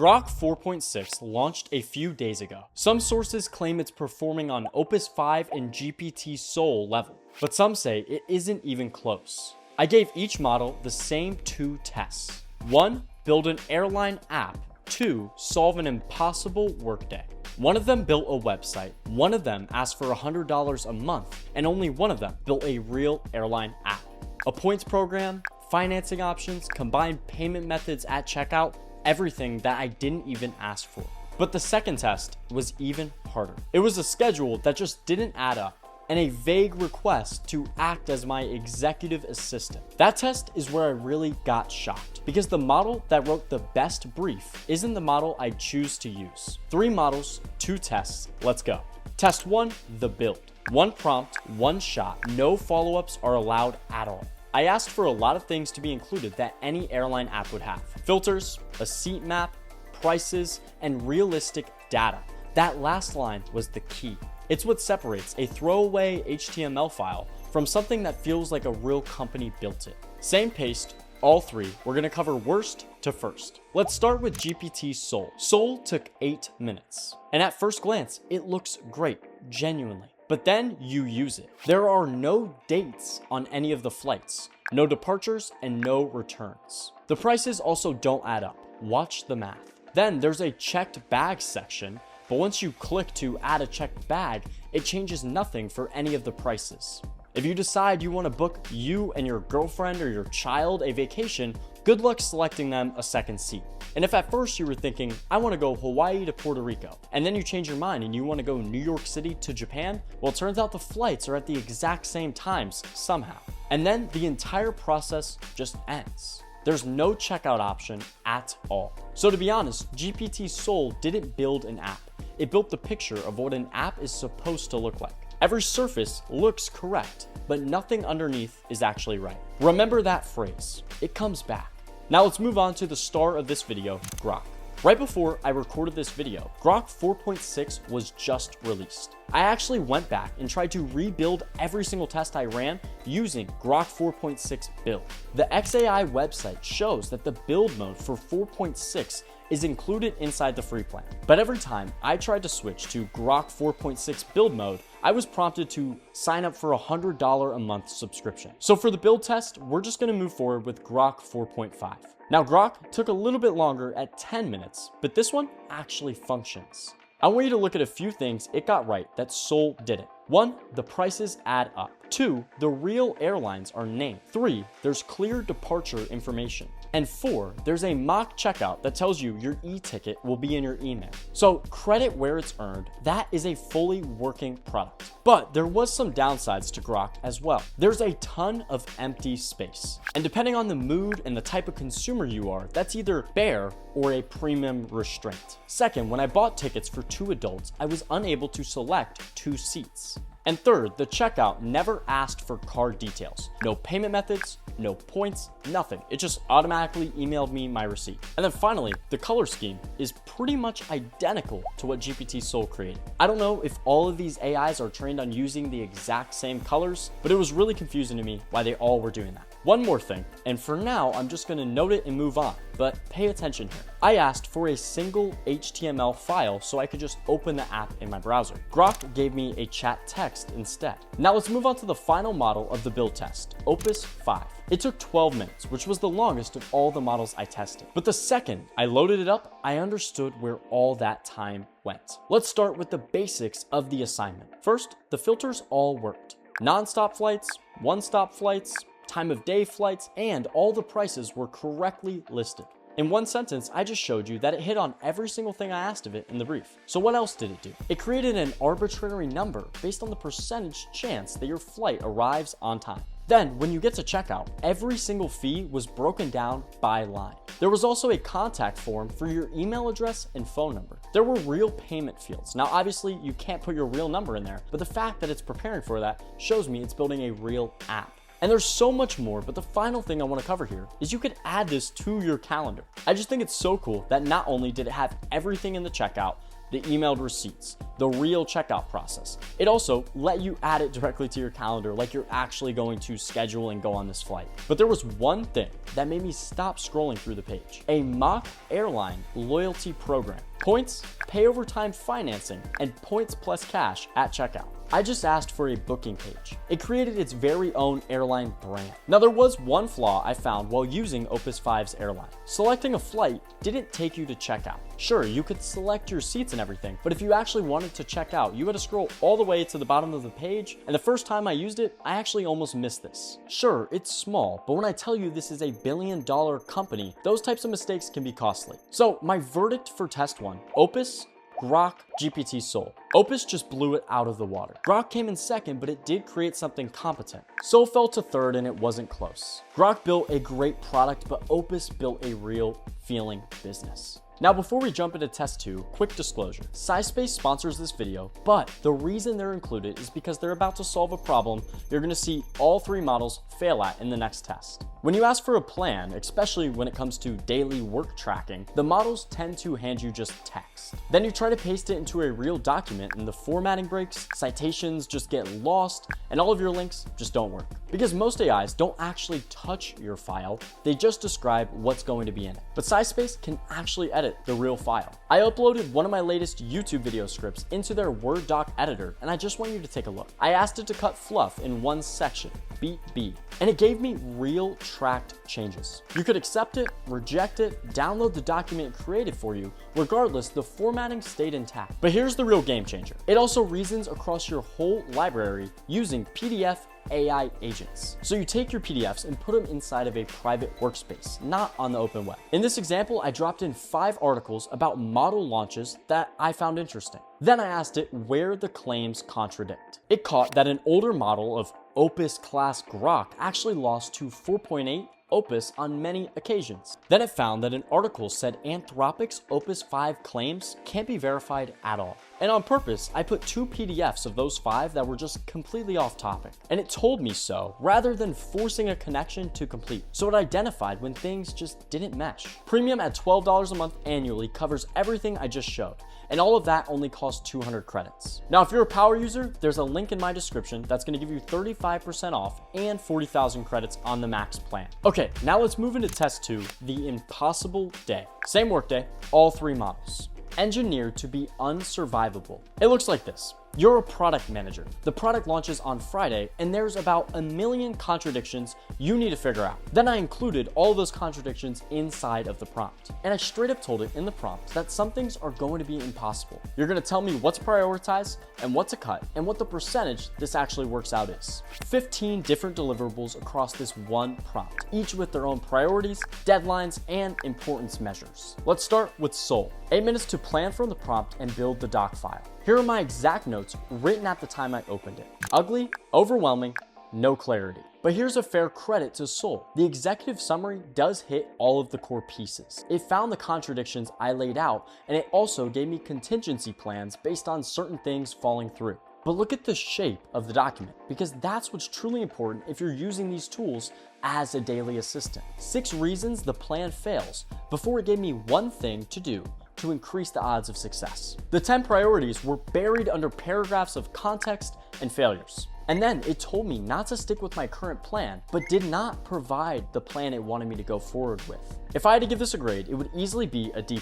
Grok 4.6 launched a few days ago. Some sources claim it's performing on Opus 5 and GPT Sol level, but some say it isn't even close. I gave each model the same 2 tests. 1. Build an airline app. 2. Solve an impossible workday. One of them built a website, one of them asked for $100 a month, and only one of them built a real airline app. A points program, financing options, combined payment methods at checkout, everything that I didn't even ask for. But the second test was even harder. It was a schedule that just didn't add up, and a vague request to act as my executive assistant. That test is where I really got shocked, because the model that wrote the best brief isn't the model I choose to use. 3 models, 2 tests, let's go. Test 1, the build. 1 prompt, 1 shot, no follow-ups are allowed at all. I asked for a lot of things to be included that any airline app would have. Filters, a seat map, prices, and realistic data. That last line was the key. It's what separates a throwaway HTML file from something that feels like a real company built it. Same pace, all 3. We're gonna cover worst to first. Let's start with GPT Sol. Sol took 8 minutes. And at first glance, it looks great, genuinely. But then you use it. There are no dates on any of the flights, no departures, and no returns. The prices also don't add up. Watch the math. Then there's a checked bag section, but once you click to add a checked bag, it changes nothing for any of the prices. If you decide you want to book you and your girlfriend or your child a vacation, good luck selecting them a second seat. And if at first you were thinking, I want to go Hawaii to Puerto Rico, and then you change your mind and you want to go New York City to Japan, well, it turns out the flights are at the exact same times somehow. And then the entire process just ends. There's no checkout option at all. So to be honest, GPT Sol didn't build an app. It built the picture of what an app is supposed to look like. Every surface looks correct, but nothing underneath is actually right. Remember that phrase. It comes back. Now let's move on to the star of this video, Grok. Right before I recorded this video, Grok 4.6 was just released. I actually went back and tried to rebuild every single test I ran using Grok 4.6 build. The XAI website shows that the build mode for 4.6 is included inside the free plan. But every time I tried to switch to Grok 4.6 build mode, I was prompted to sign up for a $100 a month subscription. So for the build test, we're just gonna move forward with Grok 4.5. Now Grok took a little bit longer at 10 minutes, but this one actually functions. I want you to look at a few things it got right that Sol didn't. 1, the prices add up. 2, the real airlines are named. 3, there's clear departure information. And 4, there's a mock checkout that tells you your e-ticket will be in your email. So credit where it's earned, that is a fully working product. But there was some downsides to Grok as well. There's a ton of empty space. And depending on the mood and the type of consumer you are, that's either bare or a premium restraint. Second, when I bought tickets for 2 adults, I was unable to select 2 seats. And third, the checkout never asked for card details. No payment methods, no points, nothing. It just automatically emailed me my receipt. And then finally, the color scheme is pretty much identical to what GPT Sol created. I don't know if all of these AIs are trained on using the exact same colors, but it was really confusing to me why they all were doing that. One more thing, and for now, I'm just gonna note it and move on, but pay attention here. I asked for a single HTML file so I could just open the app in my browser. Grok gave me a chat text instead. Now let's move on to the final model of the build test, Opus 5. It took 12 minutes, which was the longest of all the models I tested. But the second I loaded it up, I understood where all that time went. Let's start with the basics of the assignment. First, the filters all worked. Non-stop flights, one-stop flights, time of day flights, and all the prices were correctly listed. In one sentence, I just showed you that it hit on every single thing I asked of it in the brief. So what else did it do? It created an arbitrary number based on the percentage chance that your flight arrives on time. Then, when you get to checkout, every single fee was broken down by line. There was also a contact form for your email address and phone number. There were real payment fields. Now, obviously, you can't put your real number in there, but the fact that it's preparing for that shows me it's building a real app. And there's so much more, but the final thing I want to cover here is you could add this to your calendar. I just think it's so cool that not only did it have everything in the checkout, the emailed receipts, the real checkout process. It also let you add it directly to your calendar like you're actually going to schedule and go on this flight. But there was one thing that made me stop scrolling through the page: a mock airline loyalty program. Points, pay over time financing, and points plus cash at checkout. I just asked for a booking page. It created its very own airline brand. Now, there was one flaw I found while using Opus 5's airline. Selecting a flight didn't take you to checkout. Sure, you could select your seats and everything, but if you actually wanted to check out, you had to scroll all the way to the bottom of the page, and the first time I used it, I actually almost missed this. Sure, it's small, but when I tell you this is a billion-dollar company, those types of mistakes can be costly. So my verdict for test 1, Opus, Grok, GPT Sol. Opus just blew it out of the water. Grok came in second, but it did create something competent. Sol fell to third, and it wasn't close. Grok built a great product, but Opus built a real feeling business. Now, before we jump into test 2, quick disclosure. SciSpace sponsors this video, but the reason they're included is because they're about to solve a problem you're gonna see all 3 models fail at in the next test. When you ask for a plan, especially when it comes to daily work tracking, the models tend to hand you just text. Then you try to paste it into a real document and the formatting breaks, citations just get lost, and all of your links just don't work. Because most AIs don't actually touch your file, they just describe what's going to be in it. But SciSpace can actually edit the real file. I uploaded one of my latest YouTube video scripts into their Word doc editor, and I just want you to take a look. I asked it to cut fluff in one section, beat B, and it gave me real tracked changes. You could accept it, reject it, download the document it created for you. Regardless, the formatting stayed intact. But here's the real game changer. It also reasons across your whole library using PDF AI agents. So you take your PDFs and put them inside of a private workspace, not on the open web. In this example, I dropped in 5 articles about model launches that I found interesting. Then I asked it where the claims contradict. It caught that an older model of Opus class Grok actually lost to 4.8 Opus on many occasions. Then it found that an article said Anthropic's Opus 5 claims can't be verified at all. And on purpose, I put 2 PDFs of those 5 that were just completely off topic. And it told me so, rather than forcing a connection to complete. So it identified when things just didn't mesh. Premium at $12 a month annually covers everything I just showed. And all of that only costs 200 credits. Now, if you're a power user, there's a link in my description that's gonna give you 35% off and 40,000 credits on the max plan. Okay, now let's move into test 2, the impossible day. Same workday, all 3 models. Engineered to be unsurvivable. It looks like this. You're a product manager. The product launches on Friday, and there's about a million contradictions you need to figure out. Then I included all of those contradictions inside of the prompt. And I straight up told it in the prompt that some things are going to be impossible. You're gonna tell me what's prioritized and what to cut, and what the percentage this actually works out is. 15 different deliverables across this one prompt, each with their own priorities, deadlines, and importance measures. Let's start with Sol. 8 minutes to plan from the prompt and build the doc file. Here are my exact notes written at the time I opened it. Ugly, overwhelming, no clarity. But here's a fair credit to Sol. The executive summary does hit all of the core pieces. It found the contradictions I laid out, and it also gave me contingency plans based on certain things falling through. But look at the shape of the document, because that's what's truly important if you're using these tools as a daily assistant. 6 reasons the plan fails before it gave me one thing to do to increase the odds of success. The 10 priorities were buried under paragraphs of context and failures. And then it told me not to stick with my current plan, but did not provide the plan it wanted me to go forward with. If I had to give this a grade, it would easily be a D+.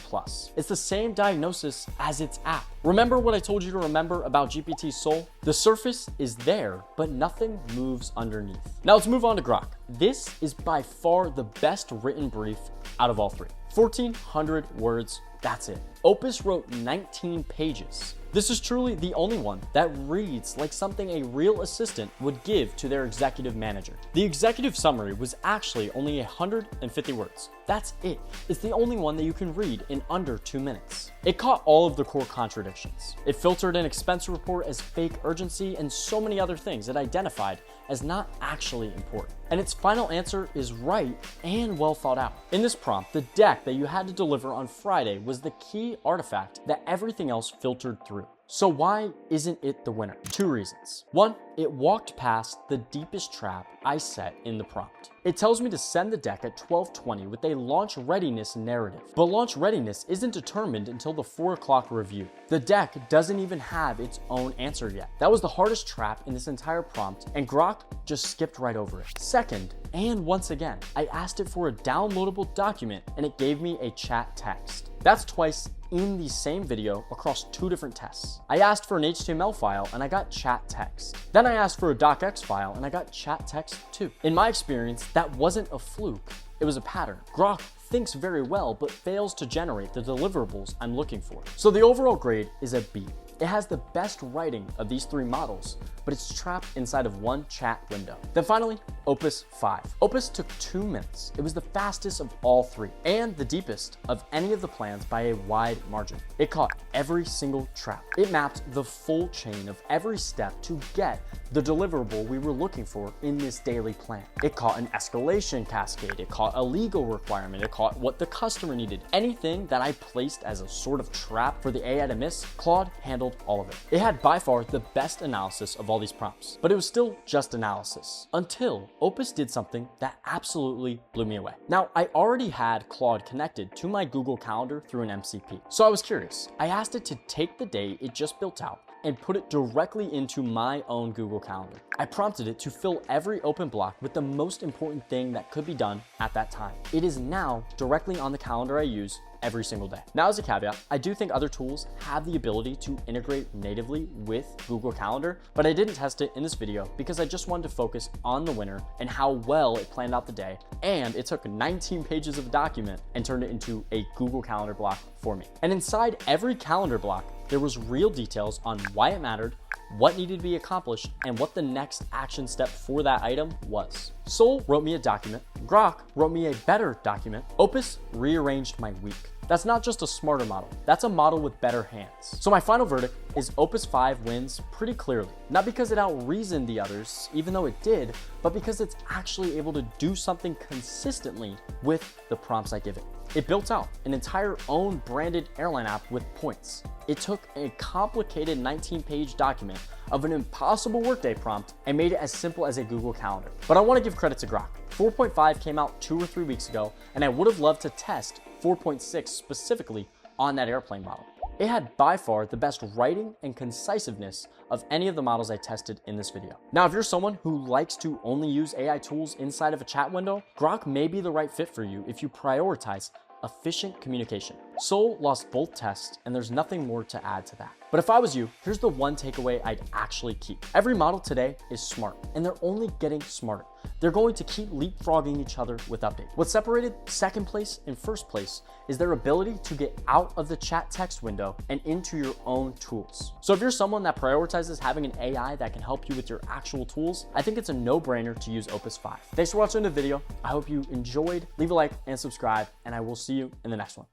It's the same diagnosis as its app. Remember what I told you to remember about GPT Sol? The surface is there, but nothing moves underneath. Now let's move on to Grok. This is by far the best written brief out of all 3. 1,400 words, that's it. Opus wrote 19 pages. This is truly the only one that reads like something a real assistant would give to their executive manager. The executive summary was actually only 150 words. That's it. It's the only one that you can read in under 2 minutes. It caught all of the core contradictions. It filtered an expense report as fake urgency and so many other things it identified as not actually important. And its final answer is right and well thought out. In this prompt, the deck that you had to deliver on Friday was the key artifact that everything else filtered through. So why isn't it the winner? 2 reasons. 1, it walked past the deepest trap I set in the prompt. It tells me to send the deck at 12:20 with a launch readiness narrative. But launch readiness isn't determined until the 4 o'clock review. The deck doesn't even have its own answer yet. That was the hardest trap in this entire prompt, and Grok just skipped right over it. Second, and once again, I asked it for a downloadable document and it gave me a chat text. That's twice in the same video across 2 different tests. I asked for an HTML file and I got chat text. Then I asked for a docx file and I got chat text too. In my experience, that wasn't a fluke, it was a pattern. Grok thinks very well, but fails to generate the deliverables I'm looking for. So the overall grade is a B. It has the best writing of these 3 models, but it's trapped inside of one chat window. Then finally, Opus 5. Opus took 2 minutes. It was the fastest of all 3 and the deepest of any of the plans by a wide margin. It caught every single trap. It mapped the full chain of every step to get the deliverable we were looking for in this daily plan. It caught an escalation cascade. It caught a legal requirement. It caught what the customer needed. Anything that I placed as a sort of trap for the AI to miss, Claude handled all of it. It had by far the best analysis of all these prompts, but it was still just analysis until Opus did something that absolutely blew me away. Now, I already had Claude connected to my Google Calendar through an MCP, so I was curious. I asked it to take the day it just built out and put it directly into my own Google Calendar. I prompted it to fill every open block with the most important thing that could be done at that time. It is now directly on the calendar I use every single day. Now, as a caveat, I do think other tools have the ability to integrate natively with Google Calendar, but I didn't test it in this video because I just wanted to focus on the winner and how well it planned out the day, and it took 19 pages of a document and turned it into a Google Calendar block for me. And inside every calendar block, there was real details on why it mattered, what needed to be accomplished, and what the next action step for that item was. Sol wrote me a document, Grok wrote me a better document, Opus rearranged my week. That's not just a smarter model, that's a model with better hands. So my final verdict is Opus 5 wins pretty clearly. Not because it out-reasoned the others, even though it did, but because it's actually able to do something consistently with the prompts I give it. It built out an entire own branded airline app with points. It took a complicated 19-page document of an impossible workday prompt and made it as simple as a Google Calendar. But I want to give credit to Grok. 4.5 came out 2 or 3 weeks ago, and I would have loved to test 4.6 specifically on that airplane model. It had by far the best writing and concisiveness of any of the models I tested in this video. Now, if you're someone who likes to only use AI tools inside of a chat window, Grok may be the right fit for you if you prioritize efficient communication. Sol lost both tests, and there's nothing more to add to that. But if I was you, here's the one takeaway I'd actually keep. Every model today is smart, and they're only getting smarter. They're going to keep leapfrogging each other with updates. What separated second place and first place is their ability to get out of the chat text window and into your own tools. So if you're someone that prioritizes having an AI that can help you with your actual tools, I think it's a no-brainer to use Opus 5. Thanks for watching the video. I hope you enjoyed. Leave a like and subscribe, and I will see you in the next one.